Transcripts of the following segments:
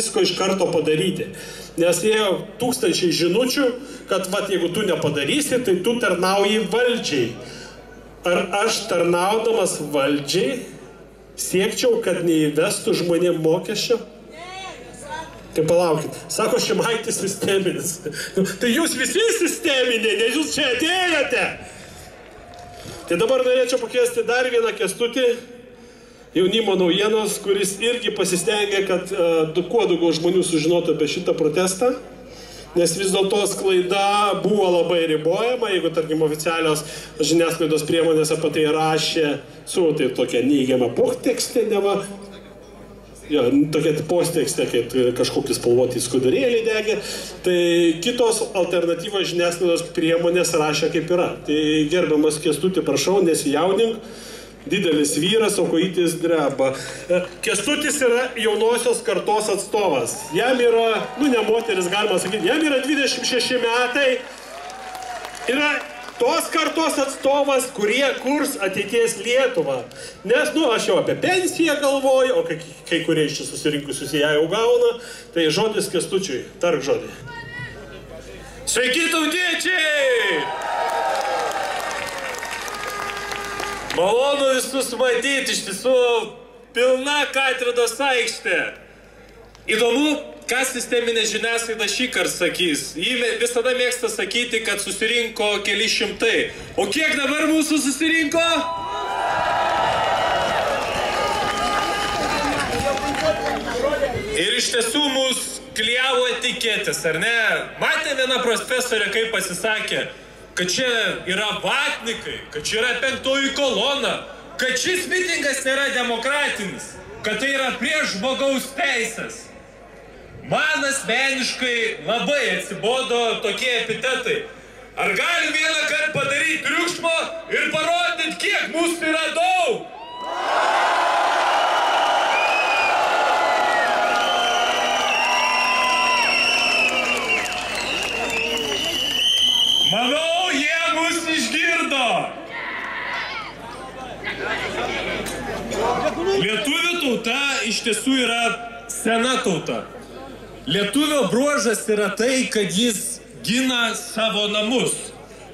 visko iš karto padaryti. Nes ėjo tūkstančiai žinučių, kad vat, jeigu tu nepadarysi, tai tu tarnauji valdžiai. Ar aš tarnaudamas valdžiai siekčiau, kad neįvestų žmonėm mokesčio? Tai palaukit. Sako, Šimaitis sisteminis. Tai jūs visi sisteminė, nes jūs čia atėjote. Tai dabar norėčiau pakviesti dar vieną Kęstutį, Jaunimo naujienos, kuris irgi pasistengė, kad kuo daugiau žmonių sužinotų apie šitą protestą, nes vis dėlto sklaida buvo labai ribojama, jeigu, tarkim, oficialios žiniasklaidos priemonės apie tai rašė su tai tokia neigiama potekstė, neva, jo, tokia postekstė, kaip kažkokius spalvotį skudurėlį degė, tai kitos alternatyvos žiniasklaidos priemonės rašė kaip yra. Tai gerbiamas Kęstutį, prašau, nesijaudink. Didelis vyras, o kojytis dreba. Kęstutis yra jaunosios kartos atstovas. Jam yra, ne moteris galima sakyti, jam yra 26 metai. Yra tos kartos atstovas, kurie kurs ateities Lietuvą. Nes, aš jau apie pensiją galvoju, o kai kurie iš čia susirinkusius ją jau gauna, tai žodis Kęstučiui. Tark žodį. Sveiki, tautiečiai! Malonu visus matyti, iš tiesų pilna katedros aikštė. Įdomu, ką sisteminė žiniasklaida šįkart sakys. Ji visada mėgsta sakyti, kad susirinko keli šimtai. O kiek dabar mūsų susirinko? Ir iš tiesų mūsų klijavo etiketės, ar ne? Matė viena profesorė, kaip pasisakė, kad čia yra vatnikai, kad čia yra penktoji kolona, kad šis mitingas nėra demokratinis, kad tai yra prieš žmogaus teisės. Man asmeniškai labai atsibodo tokie epitetai. Ar gali vieną kartą padaryti triukšmą ir parodyti, kiek mūsų yra daug? Manau, lietuvių tauta iš tiesų yra sena tauta. Lietuvio bruožas yra tai, kad jis gina savo namus.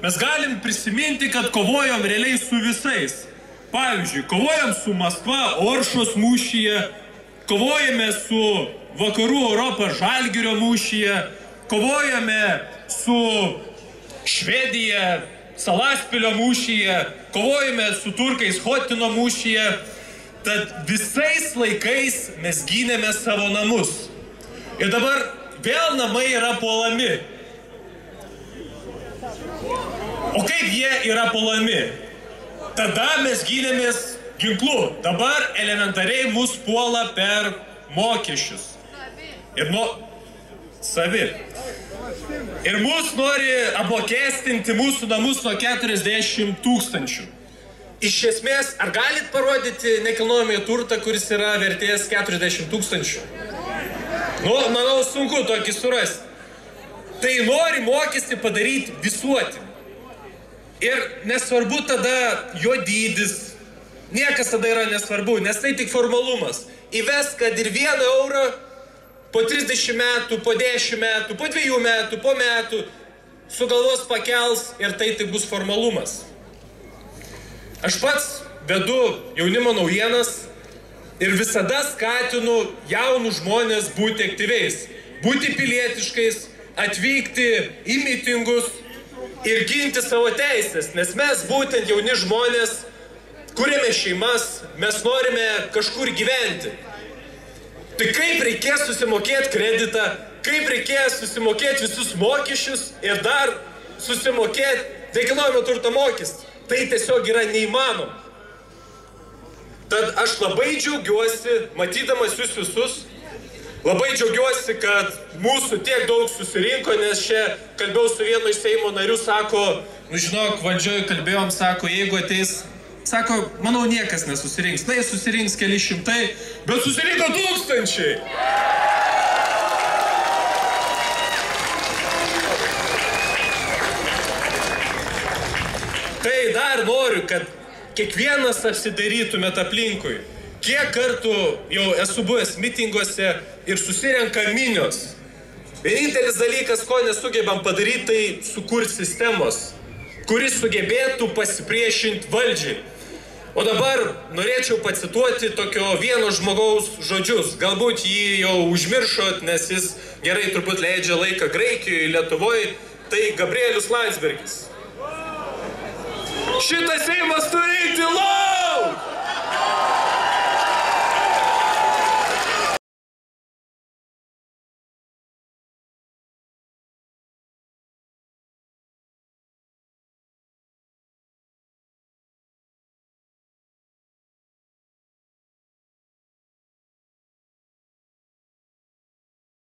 Mes galim prisiminti, kad kovojom realiai su visais. Pavyzdžiui, kovojom su Maskva Oršos mūšyje, kovojame su Vakarų Europos Žalgirio mūšyje, kovojame su Švedija Salaspilio mūšyje, kovojame su turkais Hotino mūšyje. Tad visais laikais mes gynėme savo namus. Ir dabar vėl namai yra puolami. O kaip jie yra puolami? Tada mes gynėmės ginklu. Dabar elementariai mus puola per mokesčius. Ir savi. Ir mus nori apmokestinti mūsų namus nuo 40 000. Iš esmės, ar galit parodyti nekilnojamąjį turtą, kuris yra vertės 40 000? Manau, sunku tokį surasti. Tai nori mokestį padaryti visuotinį. Ir nesvarbu tada jo dydis. Niekas tada yra nesvarbu, nes tai tik formalumas. Įves, kad ir 1 eurą po 30 metų, po 10 metų, po 2 metų, po metų sugalvos pakels ir tai tik bus formalumas. Aš pats vedu jaunimo naujienas ir visada skatinu jaunus žmonės būti aktyviais, būti pilietiškais, atvykti į mitingus ir ginti savo teisės, nes mes būtent jauni žmonės, kuriame šeimas, mes norime kažkur gyventi. Tai kaip reikės susimokėti kreditą, kaip reikės susimokėti visus mokesčius ir dar susimokėti nekilnojamo turto mokestį. Tai tiesiog yra neįmanoma. Tad aš labai džiaugiuosi, matydamas jūs visus, labai džiaugiuosi, kad mūsų tiek daug susirinko, nes čia kalbėjau su vienu iš Seimo narių, sako, žinok, valdžioj kalbėjom, sako, jeigu ateis, sako, manau, niekas nesusirinks. Tai susirinks keli šimtai, bet susirinko 1000. Tai dar noriu, kad kiekvienas apsidairytumėt aplinkui. kiek kartų jau esu buvęs mitinguose ir susirenka minios. Vienintelis dalykas, ko nesugebam padaryti, tai sukurti sistemos, kuris sugebėtų pasipriešinti valdžiai. O dabar norėčiau pacituoti tokio vieno žmogaus žodžius. Galbūt jį jau užmiršot, nes jis gerai turbūt leidžia laiką Graikijoje, Lietuvoje. Tai Gabrielius Landsbergis. Šitas Seimas turi eiti lauk!